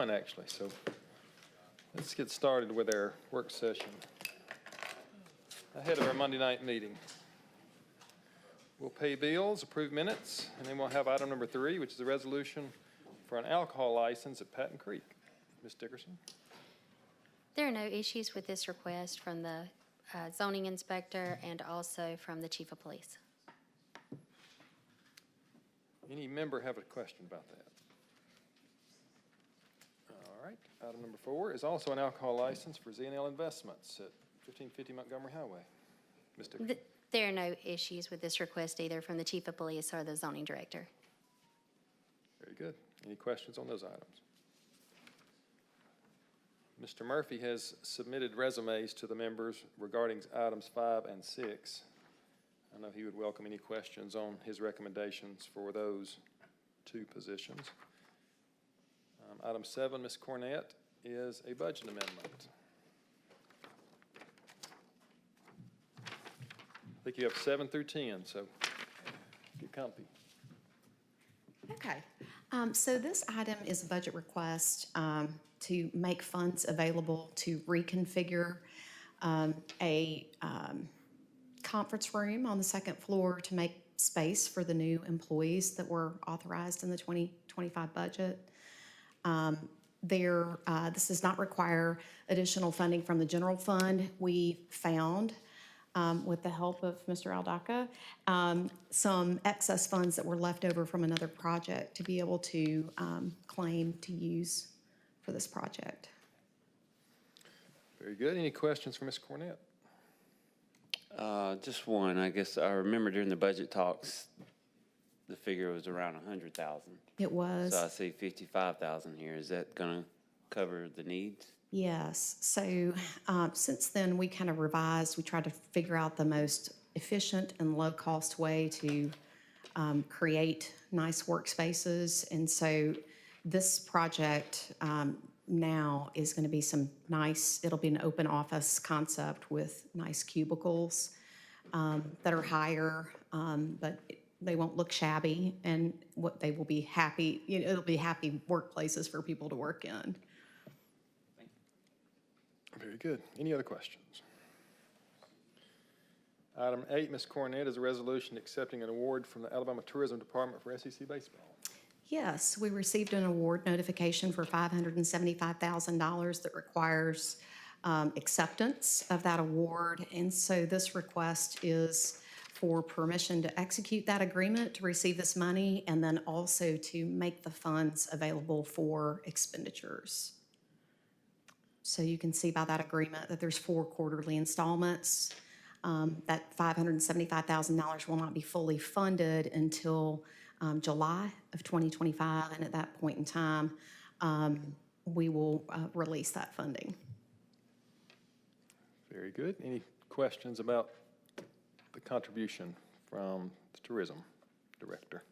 1, actually. So let's get started with our work session ahead of our Monday night meeting. We'll pay bills, approve minutes, and then we'll have item number 3, which is a resolution for an alcohol license at Patton Creek. Ms. Dickerson? There are no issues with this request from the zoning inspector and also from the chief of police. Any member have a question about that? All right. Item number 4 is also an alcohol license for Z&L Investments at 1550 Montgomery Highway. Ms. Dickerson? There are no issues with this request either from the chief of police or the zoning director. Very good. Any questions on those items? Mr. Murphy has submitted resumes to the members regarding items 5 and 6. I know he would welcome any questions on his recommendations for those 2 positions. Item 7, Ms. Cornett, is a budget amendment. I think you have 7 through 10, so get comfy. Okay. So this item is a budget request to make funds available to reconfigure a conference room on the 2nd floor to make space for the new employees that were authorized in the 2025 budget. This does not require additional funding from the general fund. We found, with the help of Mr. Aldaca, some excess funds that were left over from another project to be able to claim to use for this project. Very good. Any questions for Ms. Cornett? Just one. I guess I remember during the budget talks, the figure was around 100,000. It was. So I see 55,000 here. Is that going to cover the needs? Yes. So since then, we kind of revised. We tried to figure out the most efficient and low-cost way to create nice workspaces. And so this project now is going to be some nice, it'll be an open office concept with nice cubicles that are higher, but they won't look shabby, and what they will be happy, it'll be happy workplaces for people to work in. Very good. Any other questions? Item 8, Ms. Cornett, is a resolution accepting an award from the Alabama Tourism Department for SEC baseball. Yes, we received an award notification for $575,000 that requires acceptance of that award. And so this request is for permission to execute that agreement to receive this money, and then also to make the funds available for expenditures. So you can see by that agreement that there's 4 quarterly installments. That $575,000 will not be fully funded until July of 2025, and at that point in time, we will release that funding. Very good. Any questions about the contribution from the tourism director?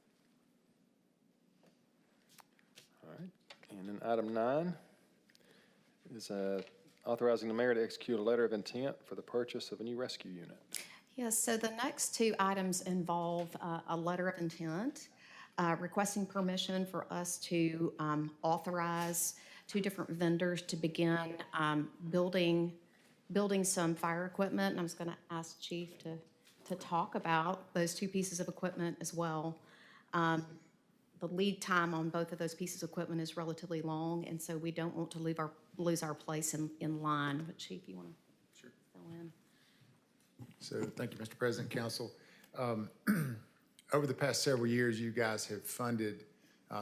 All right. And then item 9 is authorizing the mayor to execute a letter of intent for the purchase of a new rescue unit. Yes, so the next 2 items involve a letter of intent requesting permission for us to authorize 2 different vendors to begin building some fire equipment. And I was going to ask Chief to talk about those 2 pieces of equipment as well. The lead time on both of those pieces of equipment is relatively long, and so we don't want to lose our place in line. But Chief, you want to fill in? So thank you, Mr. President, Council. Over the past several years, you guys have funded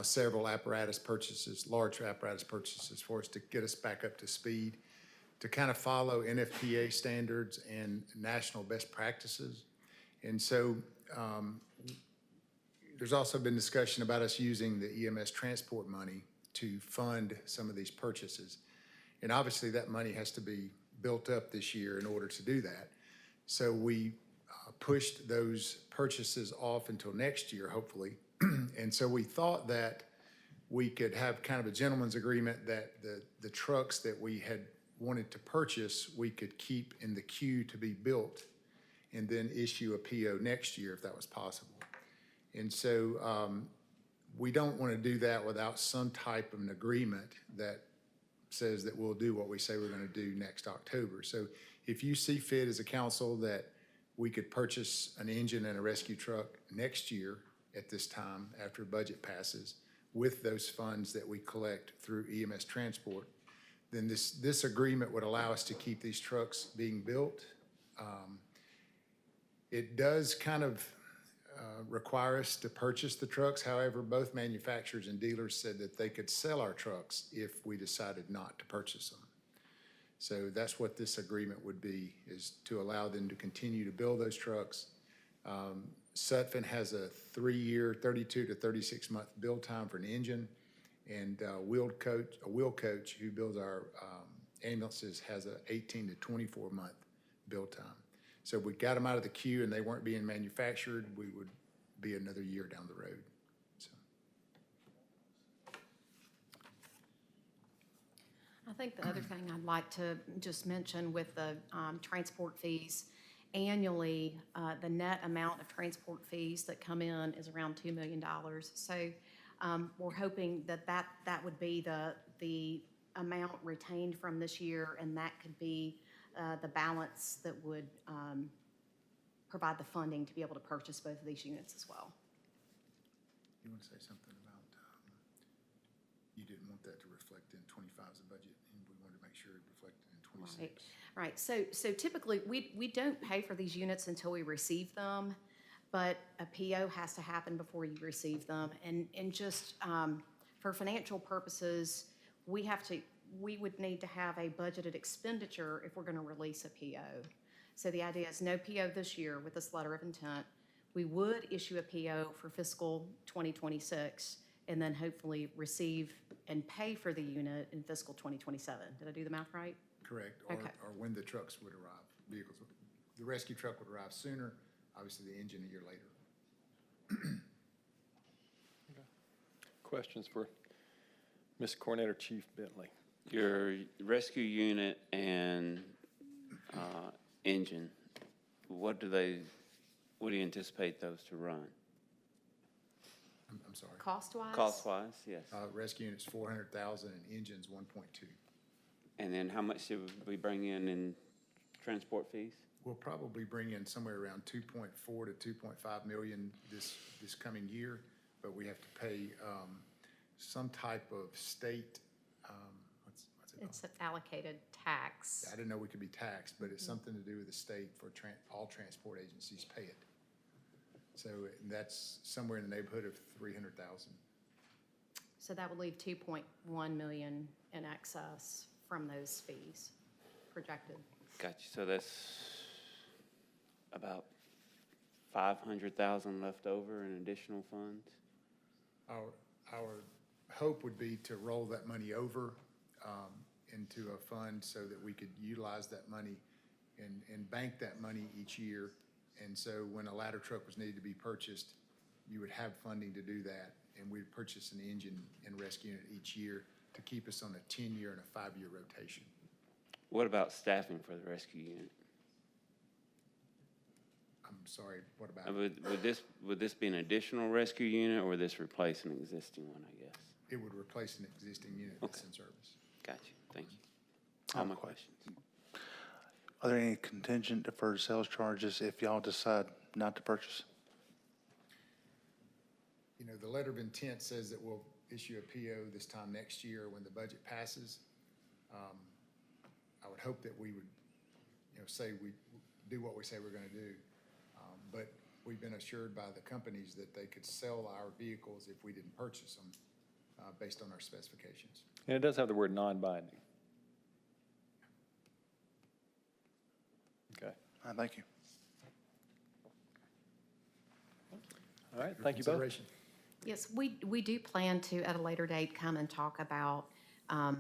several apparatus purchases, large apparatus purchases for us to get us back up to speed, to kind of follow NFPA standards and national best practices. And so there's also been discussion about us using the EMS transport money to fund some of these purchases. And obviously that money has to be built up this year in order to do that. So we pushed those purchases off until next year, hopefully. And so we thought that we could have kind of a gentleman's agreement that the trucks that we had wanted to purchase, we could keep in the queue to be built and then issue a PO next year if that was possible. And so we don't want to do that without some type of an agreement that says that we'll do what we say we're going to do next October. So if you see fit as a council that we could purchase an engine and a rescue truck next year at this time, after budget passes, with those funds that we collect through EMS transport, then this agreement would allow us to keep these trucks being built. It does kind of require us to purchase the trucks. However, both manufacturers and dealers said that they could sell our trucks if we decided not to purchase them. So that's what this agreement would be, is to allow them to continue to build those trucks. Sutphen has a 3-year, 32 to 36-month build time for an engine, and Wheel Coach, who builds our ambulances, has a 18 to 24-month build time. So if we got them out of the queue and they weren't being manufactured, we would be another year down the road. So. I think the other thing I'd like to just mention with the transport fees, annually, the net amount of transport fees that come in is around $2 million. So we're hoping that would be the amount retained from this year, and that could be the balance that would provide the funding to be able to purchase both of these units as well. You want to say something about, you didn't want that to reflect in 25's budget, and we wanted to make sure it reflected in 26. Right. So typically, we don't pay for these units until we receive them, but a PO has to happen before you receive them. And just for financial purposes, we would need to have a budgeted expenditure if we're going to release a PO. So the idea is no PO this year with this letter of intent. We would issue a PO for fiscal 2026 and then hopefully receive and pay for the unit in fiscal 2027. Did I do the math right? Correct, Okay. or when the trucks would arrive, vehicles. The rescue truck would arrive sooner, obviously the engine a year later. Questions for Ms. Cornett or Chief Bentley? Your rescue unit and engine, what do you anticipate those to run? I'm sorry. Cost-wise? Cost-wise, yes. Rescue unit's 400,000 and engine's 1.2. And then how much should we bring in transport fees? We'll probably bring in somewhere around 2.4 to 2.5 million this coming year, but we have to pay some type of state, what's it called? It's an allocated tax. I didn't know we could be taxed, but it's something to do with the state for all transport agencies pay it. So that's somewhere in the neighborhood of 300,000. So that would leave 2.1 million in excess from those fees projected. Gotcha, so that's about 500,000 left over in additional funds? Our hope would be to roll that money over into a fund so that we could utilize that money and bank that money each year. And so when a ladder truck was needed to be purchased, you would have funding to do that, and we'd purchase an engine and rescue unit each year to keep us on a 10-year and a 5-year rotation. What about staffing for the rescue unit? I'm sorry, what about? Would this be an additional rescue unit, or would this replace an existing one, I guess? It would replace an existing unit that's in service. Gotcha, thank you. All my questions. Are there any contingent deferred sales charges if y'all decide not to purchase? You know, the letter of intent says that we'll issue a PO this time next year when the budget passes. I would hope that we would, say we do what we say we're going to do. But we've been assured by the companies that they could sell our vehicles if we didn't purchase them based on our specifications. And it does have the word non-binding. Okay. Thank you. All right, thank you both. Consideration. Yes, we do plan to, at a later date, come and talk about a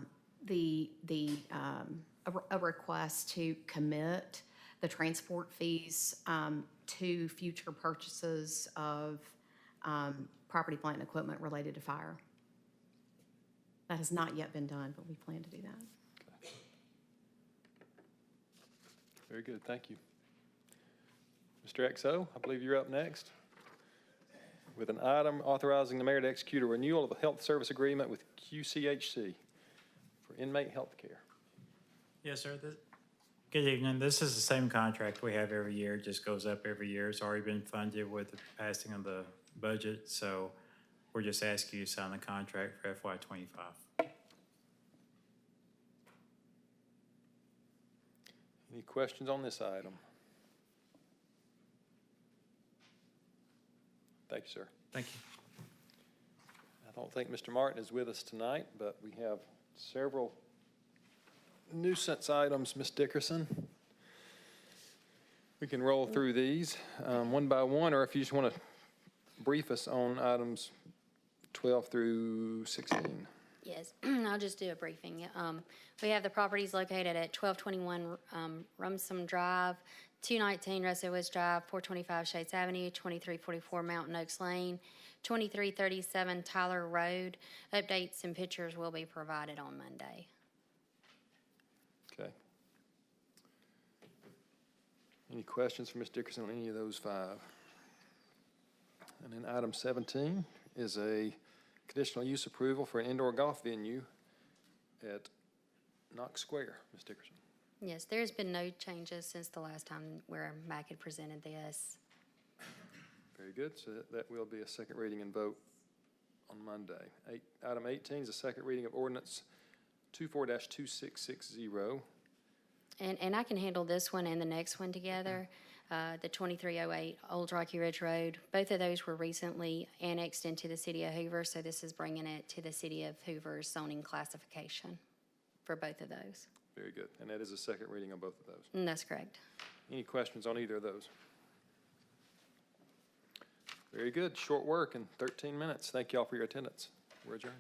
request to commit the transport fees to future purchases of property, plant, and equipment related to fire. That has not yet been done, but we plan to do that. Very good, thank you. Mr. XO, I believe you're up next. with an item authorizing the mayor to execute a renewal of the health service agreement with QCHC for inmate health care. Yes, sir. Good evening. This is the same contract we have every year, it just goes up every year. It's already been funded with the passing of the budget, so we're just asking you to sign the contract for FY '25. Any questions on this item? Thank you, sir. Thank you. I don't think Mr. Martin is with us tonight, but we have several nuisance items, Ms. Dickerson. We can roll through these one by one, or if you just want to brief us on items 12 through 16. Yes, I'll just do a briefing. We have the properties located at 1221 Rumsum Drive, 219 Russell Woods Drive, 425 Shades Avenue, 2344 Mountain Oaks Lane, 2337 Tyler Road. Updates and pictures will be provided on Monday. Okay. Any questions for Ms. Dickerson on any of those five? And then item 17 is a conditional use approval for an indoor golf venue at Knox Square. Ms. Dickerson. Yes, there's been no changes since the last time where Mac had presented this. Very good. So that will be a second reading and vote on Monday. Item 18 is a second reading of ordinance 24-2660. And I can handle this one and the next one together. The 2308 Old Rocky Ridge Road, both of those were recently annexed into the city of Hoover, so this is bringing it to the city of Hoover's zoning classification for both of those. Very good. And that is a second reading on both of those. And that's correct. Any questions on either of those? Very good. Short work in 13 minutes. Thank you all for your attendance. We're adjourned.